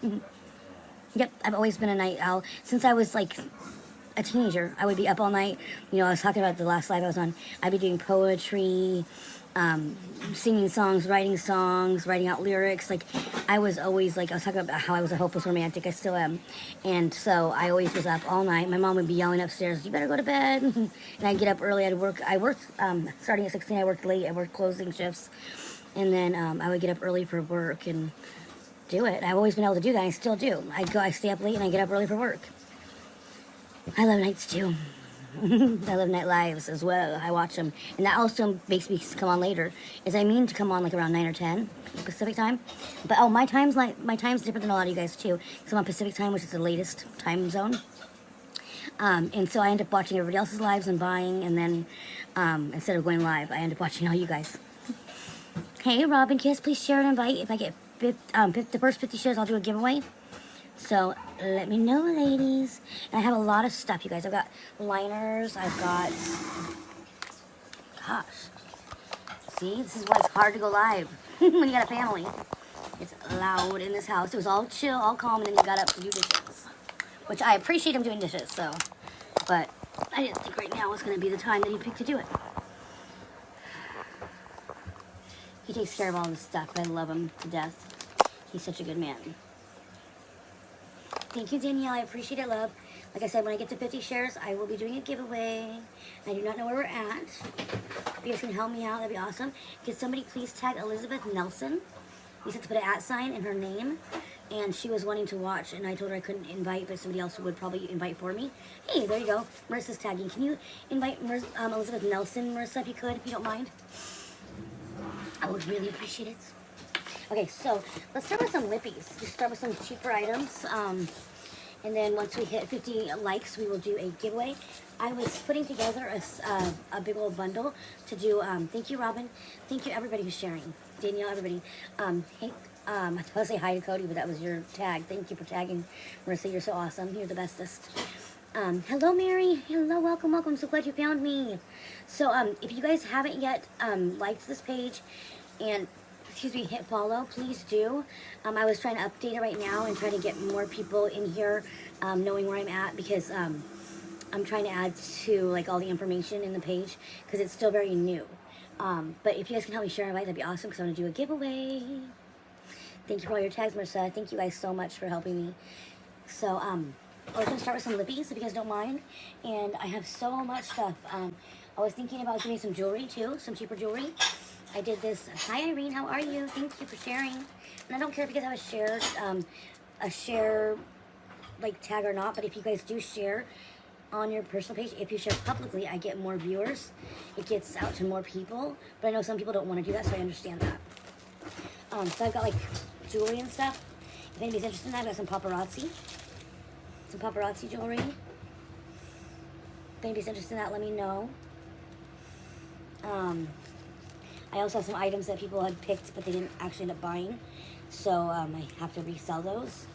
Yep, I've always been a night owl. Since I was like a teenager, I would be up all night. You know, I was talking about the last live I was on. I'd be doing poetry, singing songs, writing out lyrics. Like, I was always like, I was talking about how I was a hopeless romantic. I still am. And so I always was up all night. My mom would be yelling upstairs, you better go to bed. And I'd get up early. I worked, starting at 16, I worked late. I worked closing shifts. And then I would get up early for work and do it. I've always been able to do that. I still do. I stay up late and I get up early for work. I love nights too. I love night lives as well. I watch them, and that also makes me come on later. Is I mean to come on like around 9 or 10 Pacific time. But oh, my time's different than a lot of you guys too. Because I'm on Pacific time, which is the latest time zone. And so I end up watching everybody else's lives and buying, and then instead of going live, I end up watching all you guys. Hey, Robin Kiss, please share and invite. If I get the first 50 shares, I'll do a giveaway. So let me know, ladies. And I have a lot of stuff, you guys. I've got liners. I've got, gosh. See, this is why it's hard to go live when you got a family. It's loud in this house. It was all chill, all calm, and then you got up to do dishes, which I appreciate him doing dishes. So, but I didn't think right now was going to be the time that he picked to do it. He takes care of all this stuff. I love him to death. He's such a good man. Thank you, Danielle. I appreciate it, love. Like I said, when I get to 50 shares, I will be doing a giveaway. I do not know where we're at. If you guys can help me out, that'd be awesome. Could somebody please tag Elizabeth Nelson? You said to put an @ in her name. And she was wanting to watch, and I told her I couldn't invite, but somebody else would probably invite for me. Hey, there you go. Marissa's tagging. Can you invite Elizabeth Nelson, Marissa, if you could, if you don't mind? I would really appreciate it. Okay, so let's start with some lippies. Just start with some cheaper items. And then once we hit 50 likes, we will do a giveaway. I was putting together a big old bundle to do. Thank you, Robin. Thank you, everybody who's sharing. Danielle, everybody. Hey, I was going to say hi to Cody, but that was your tag. Thank you for tagging, Marissa. You're so awesome. You're the bestest. Hello, Mary. Hello, welcome, welcome. I'm so glad you found me. So, if you guys haven't yet liked this page and hit follow, please do. I was trying to update it right now and try to get more people in here knowing where I'm at, because I'm trying to add to like all the information in the page because it's still very new. But if you guys can help me share and invite, that'd be awesome, because I'm going to do a giveaway. Thank you for all your tags, Marissa. Thank you guys so much for helping me. So, we're going to start with some lippies, if you guys don't mind. And I have so much stuff. I was thinking about doing some jewelry too, some cheaper jewelry. I did this. Hi, Irene. How are you? Thank you for sharing. And I don't care if you guys have a share like tag or not, but if you guys do share on your personal page, if you share publicly, I get more viewers. It gets out to more people. But I know some people don't want to do that, so I understand that. So I've got like jewelry and stuff. If anybody's interested in that, I've got some paparazzi. Some paparazzi jewelry. If anybody's interested in that, let me know. I also have some items that people had picked, but they didn't actually end up buying. So, I have to resell those.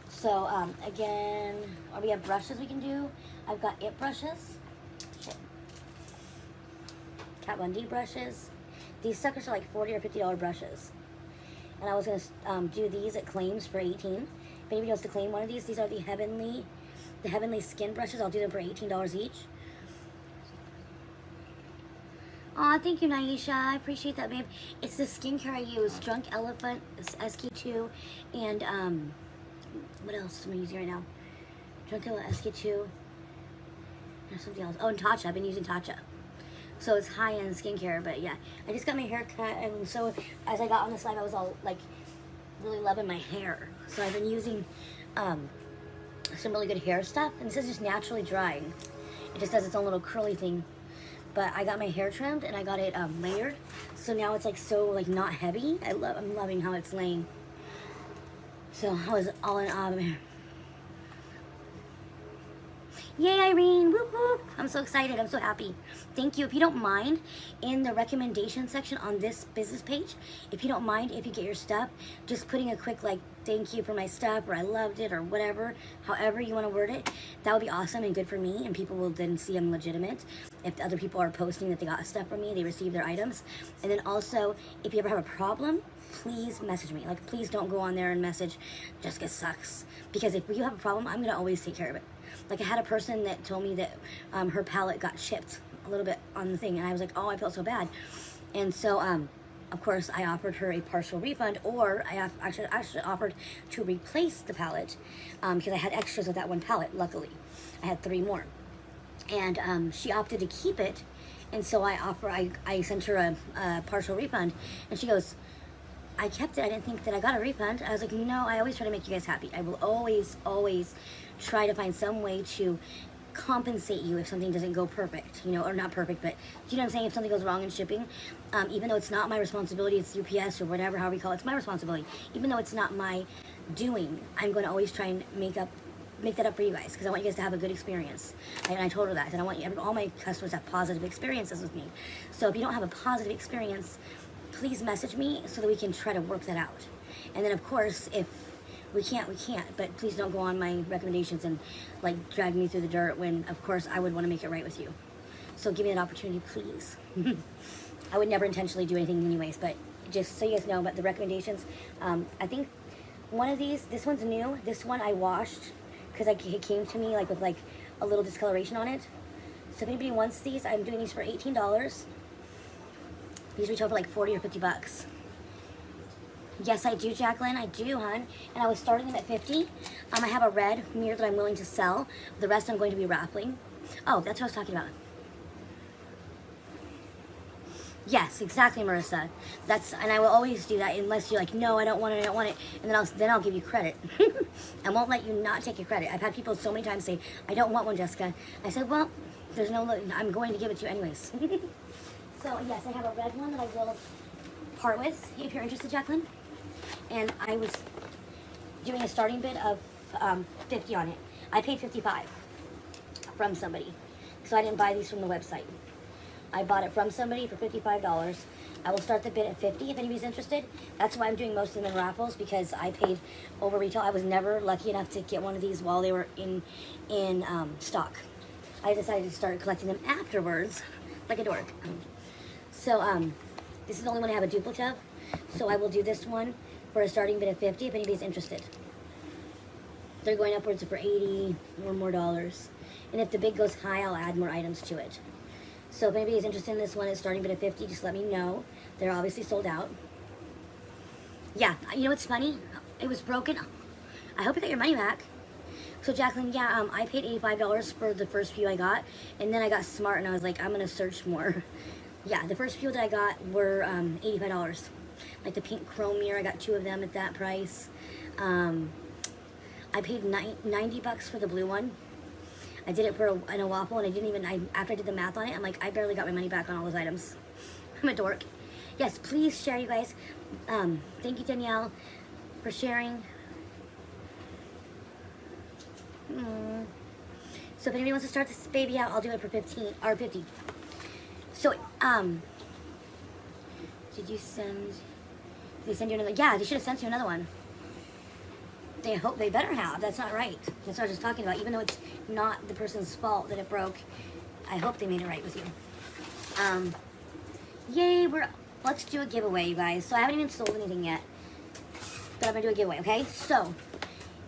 So, again, we have brushes we can do. I've got it brushes. Kat Von D brushes. These suckers are like $40 or $50 brushes. And I was going to do these at Claims for $18. If anybody wants to claim one of these are the Heavenly Skin brushes. I'll do them for $18 each. Aw, thank you, Naisha. I appreciate that, babe. It's the skincare I use. Drunk Elephant, SK2, and, what else am I using right now? Drunk Elephant, SK2. There's something else. Oh, and Tatcha. I've been using Tatcha. So it's high-end skincare, but yeah. I just got my hair cut, and so as I got on this live, I was all, like, really loving my hair. So I've been using, some really good hair stuff, and this is just naturally drying. It just does its own little curly thing. But I got my hair trimmed and I got it layered, so now it's like so like not heavy. I'm loving how it's laying. So I was all in awe of my hair. Yay, Irene! Whoop whoop! I'm so excited. I'm so happy. Thank you. If you don't mind, in the recommendation section on this business page, if you don't mind, if you get your stuff, just putting a quick like thank you for my stuff, or I loved it, or whatever, however you want to word it, that would be awesome and good for me, and people will then see I'm legitimate. If other people are posting that they got stuff from me, they received their items. And then also, if you ever have a problem please message me. Like, please don't go on there and message Jessica sucks, because if you have a problem, I'm gonna always take care of it. Like, I had a person that told me that her palette got chipped a little bit on the thing, and I was like, oh, I felt so bad. And so of course I offered her a partial refund, or I actually offered to replace the palette, because I had extras of that one palette. Luckily I had 3 more, and she opted to keep it. And so I sent her a partial refund, and she goes, I kept it, I didn't think that I got a refund. I was like, no, I always try to make you guys happy. I will always try to find some way to compensate you if something doesn't go perfect, you know, or not perfect, but you know what I'm saying, if something goes wrong in shipping, even though it's not my responsibility, it's UPS or whatever, however you call it, it's my responsibility. Even though it's not my doing, I'm going to always try and make that up for you guys, because I want you guys to have a good experience. And I told her that, and I want all my customers to have positive experiences with me. So if you don't have a positive experience, please message me so that we can try to work that out. And then of course, if we can't, but please don't go on my recommendations and like drag me through the dirt, when of course I would want to make it right with you. So give me that opportunity, please. I would never intentionally do anything anyways, but just so you guys know about the recommendations, I think one of these, this one's new. This one I washed because it came to me like with like a little discoloration on it. So if anybody wants these, I'm doing these for $18. These retail for like 40 or 50 bucks. Yes, I do, Jacqueline. I do, hon. And I was starting them at 50. I have a red mirror that I'm willing to sell. The rest I'm going to be raffling. Oh, that's what I was talking about. Yes, exactly, Marissa. And I will always do that unless you're like, no, I don't want it, and then I'll give you credit. I won't let you not take your credit. I've had people so many times say, I don't want one, Jessica. I said, well, I'm going to give it to you anyways. So yes, I have a red one that I will part with if you're interested, Jacqueline. And I was doing a starting bid of 50 on it. I paid 55 from somebody, so I didn't buy these from the website. I bought it from somebody for $55. I will start the bid at 50 if anybody's interested. That's why I'm doing most of them in raffles, because I paid over retail. I was never lucky enough to get one of these while they were in stock. I decided to start collecting them afterwards, like a dork. So this is the only one I have a duplicate of, so I will do this one for a starting bid of 50 if anybody's interested. They're going upwards for 80 or more dollars. And if the bid goes high, I'll add more items to it. So if anybody's interested in this one at starting bid of 50, just let me know. They're obviously sold out. Yeah, you know what's funny? It was broken. I hope you got your money back. So Jacqueline, yeah, I paid $85 for the first few I got, and then I got smart and I was like, I'm gonna search more. Yeah, the first few that I got were $85. Like the pink chrome mirror, I got 2 of them at that price. I paid 90 bucks for the blue one. I did it in a waffle, and after I did the math on it, I'm like, I barely got my money back on all those items. I'm a dork. Yes, please share, you guys. Thank you, Danielle, for sharing. So if anybody wants to start this baby out, I'll do it for 15 or 50. So, did they send you another? Yeah, they should have sent you another one. They better have. That's not right. That's what I was just talking about. Even though it's not the person's fault that it broke, I hope they made it right with you. Yay, let's do a giveaway, you guys. So I haven't even sold anything yet, but I'm gonna do a giveaway, okay? So,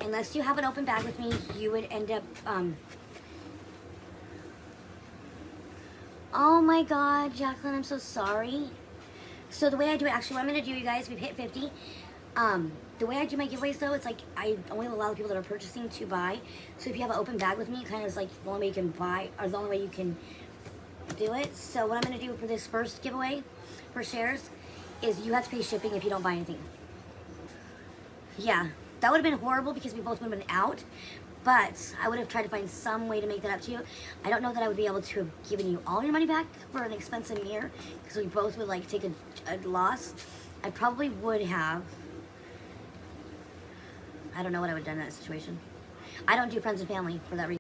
unless you have an open bag with me, you would end up, oh my God, Jacqueline, I'm so sorry. So the way I do it, actually, what I'm gonna do, you guys, we've hit 50. The way I do my giveaways, though, it's like I only allow the people that are purchasing to buy. So if you have an open bag with me, it kind of is like the only way you can buy, or the only way you can do it. So what I'm going to do for this first giveaway for shares is you have to pay shipping if you don't buy anything. Yeah, that would have been horrible because we both would have been out. But I would have tried to find some way to make that up to you. I don't know that I would be able to have given you all your money back for an expensive mirror, because we both would like take a loss. I probably would have. I don't know what I would have done in that situation. I don't do friends and family for that reason.